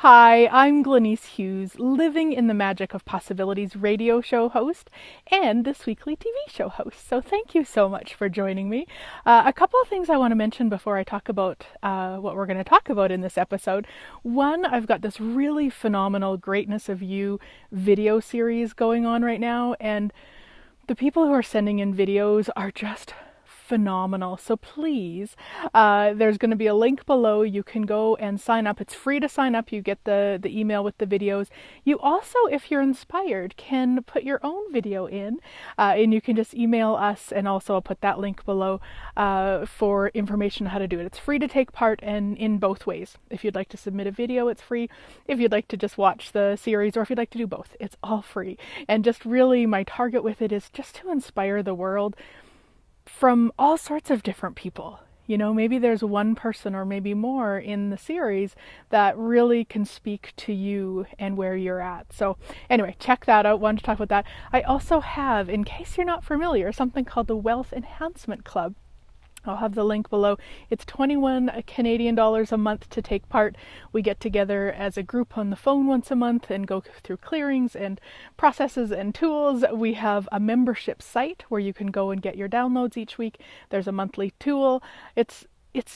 Hi, I'm Glenyce Hughes, Living in the Magic of Possibilities radio show host and this weekly TV show host. So thank you so much for joining me. A couple of things I want to mention before I talk about what we're going to talk about in this episode. One, I've got this really phenomenal Greatness of You video series going on right now, and the people who are sending in videos are just phenomenal. So please, there's going to be a link below. You can go and sign up. It's free to sign up. You get the email with the videos. You also, if you're inspired, can put your own video in, and you can just email us, and also I'll put that link below for information on how to do it. It's free to take part and in both ways. If you'd like to submit a video, it's free. If you'd like to just watch the series, or if you'd like to do both, it's all free. And just really my target with it is just to inspire the world from all sorts of different people. You know, maybe there's one person or maybe more in the series that really can speak to you and where you're at. So anyway, check that out. Wanted to talk about that. I also have, in case you're not familiar, something called the Wealth Enhancement Club. I'll have the link below. It's 21 Canadian dollars a month to take part. We get together as a group on the phone once a month and go through clearings and processes and tools. We have a membership site where you can go and get your downloads each week. There's a monthly tool. It's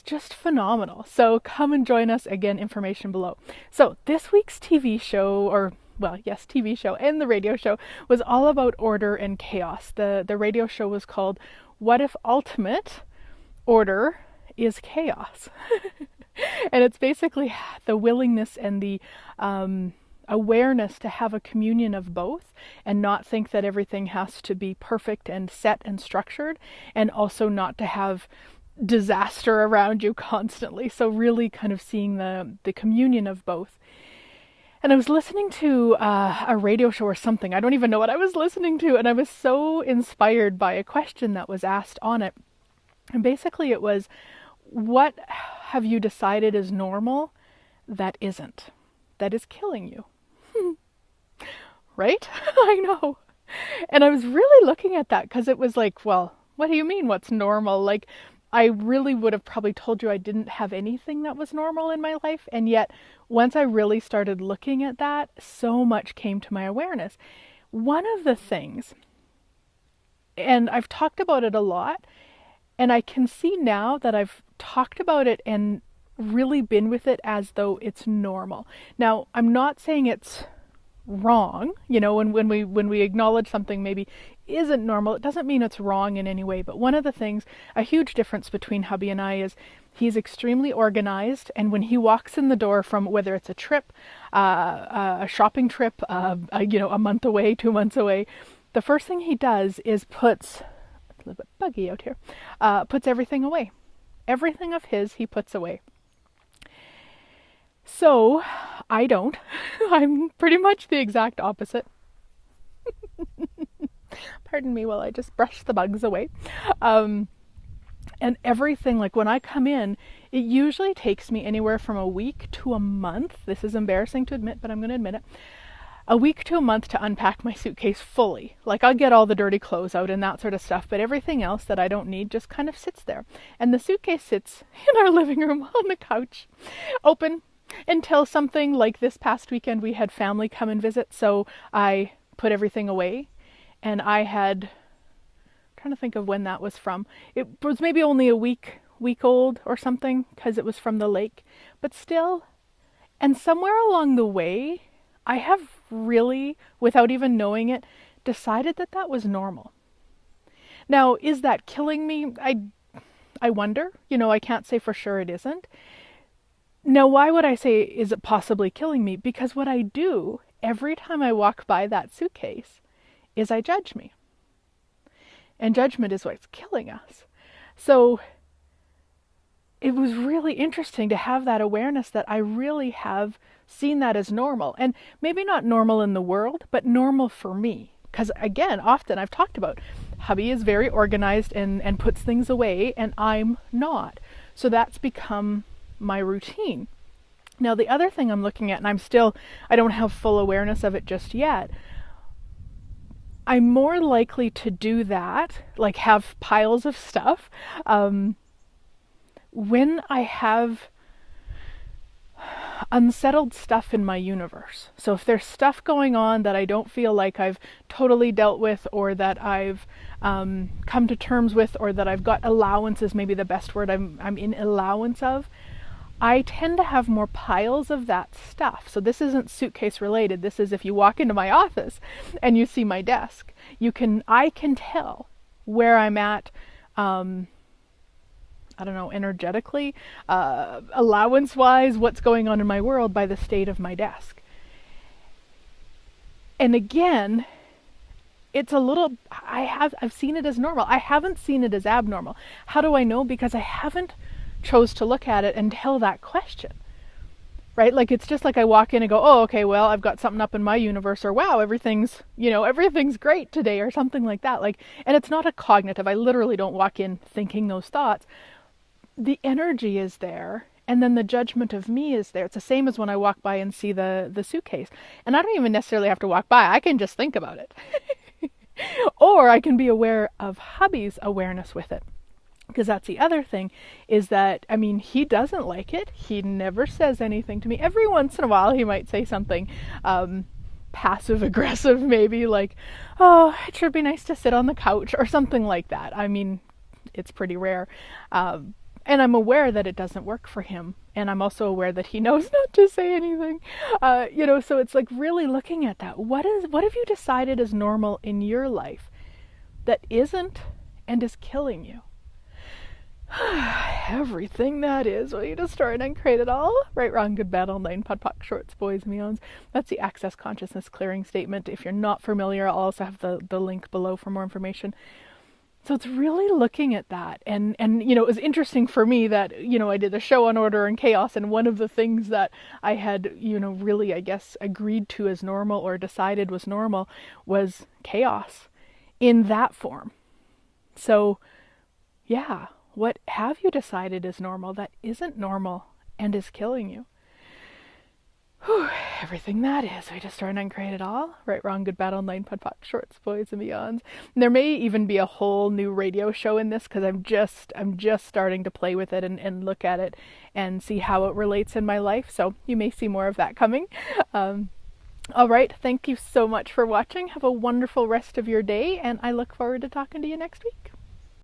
just phenomenal. So come and join us. Again, information below. So this week's TV show, TV show and the radio show, was all about order and chaos. The radio show was called What If Ultimate Order is Chaos? And it's basically the willingness and the awareness to have a communion of both and not think that everything has to be perfect and set and structured, and also not to have disaster around you constantly. So really kind of seeing the communion of both. And I was listening to a radio show or something. I don't even know what I was listening to, and I was so inspired by a question that was asked on it. And basically it was, what have you decided is normal that isn't, that is killing you? Right? I know. And I was really looking at that because it was like, well, what do you mean what's normal? Like, I really would have probably told you I didn't have anything that was normal in my life. And yet once I really started looking at that, so much came to my awareness. One of the things, and I've talked about it a lot, and I can see now that I've talked about it and really been with it as though it's normal. Now, I'm not saying it's wrong. You know, when we acknowledge something maybe isn't normal, it doesn't mean it's wrong in any way. But one of the things, a huge difference between hubby and I is he's extremely organized. And when he walks in the door from whether it's a trip, a shopping trip, a month away, 2 months away, the first thing he does is puts, a little bit buggy out here, puts everything away. Everything of his he puts away. So I don't. I'm pretty much the exact opposite. Pardon me while I just brush the bugs away. And everything, like when I come in, it usually takes me anywhere from a week to a month. This is embarrassing to admit, but I'm going to admit it. A week to a month to unpack my suitcase fully. Like, I'll get all the dirty clothes out and that sort of stuff, but everything else that I don't need just kind of sits there. And the suitcase sits in our living room on the couch, open, until something like this past weekend we had family come and visit, so I put everything away. And I had, I'm trying to think of when that was from. It was maybe only a week old or something, because it was from the lake, but still. And somewhere along the way, I have really, without even knowing it, decided that that was normal. Now, is that killing me? I wonder. You know, I can't say for sure it isn't. Now, why would I say, is it possibly killing me? Because what I do every time I walk by that suitcase is I judge me. And judgment is what's killing us. So it was really interesting to have that awareness that I really have seen that as normal. And maybe not normal in the world, but normal for me. Because again, often I've talked about, hubby is very organized and puts things away, and I'm not. So that's become my routine. Now, the other thing I'm looking at, and I don't have full awareness of it just yet, I'm more likely to do that, like have piles of stuff, when I have unsettled stuff in my universe. So if there's stuff going on that I don't feel like I've totally dealt with, or that I've come to terms with, or that I've got allowance is maybe the best word I'm in allowance of, I tend to have more piles of that stuff. So this isn't suitcase related. This is if you walk into my office and you see my desk, I can tell where I'm at, I don't know, energetically, allowance-wise, what's going on in my world by the state of my desk. And again, it's a little, I've seen it as normal. I haven't seen it as abnormal. How do I know? Because I haven't chose to look at it until that question, right? Like, it's just like I walk in and go, oh, okay, well, I've got something up in my universe, or wow, everything's great today, or something like that. Like, and it's not a cognitive, I literally don't walk in thinking those thoughts. The energy is there, and then the judgment of me is there. It's the same as when I walk by and see the suitcase. And I don't even necessarily have to walk by. I can just think about it. Or I can be aware of hubby's awareness with it. Because that's the other thing, is that, I mean, he doesn't like it. He never says anything to me. Every once in a while he might say something passive aggressive, maybe like, oh, it should be nice to sit on the couch, or something like that. I mean, it's pretty rare. And I'm aware that it doesn't work for him. And I'm also aware that he knows not to say anything. So it's like really looking at that. What have you decided is normal in your life that isn't and is killing you? Everything that is, will you destroy and uncreate it all? Right, wrong, good, bad, all nine, 𝗵𝗁, 𝗪𝗁, 𝗧, 𝗧. That's the Access Consciousness Clearing Statement. If you're not familiar, I'll also have the link below for more information. So it's really looking at that. And it was interesting for me that, I did a show on order and chaos, and one of the things that I had, really, I guess, agreed to as normal, or decided was normal, was chaos in that form. So, yeah, what have you decided is normal that isn't normal and is killing you? Whew, everything that is, we just start and uncreate it all. Right, wrong, good, bad, all nine, 𝗵𝗁, 𝗪𝗁, 𝗧, 𝗧. And there may even be a whole new radio show in this, because I'm just starting to play with it and look at it and see how it relates in my life. So you may see more of that coming. All right, thank you so much for watching. Have a wonderful rest of your day, and I look forward to talking to you next week.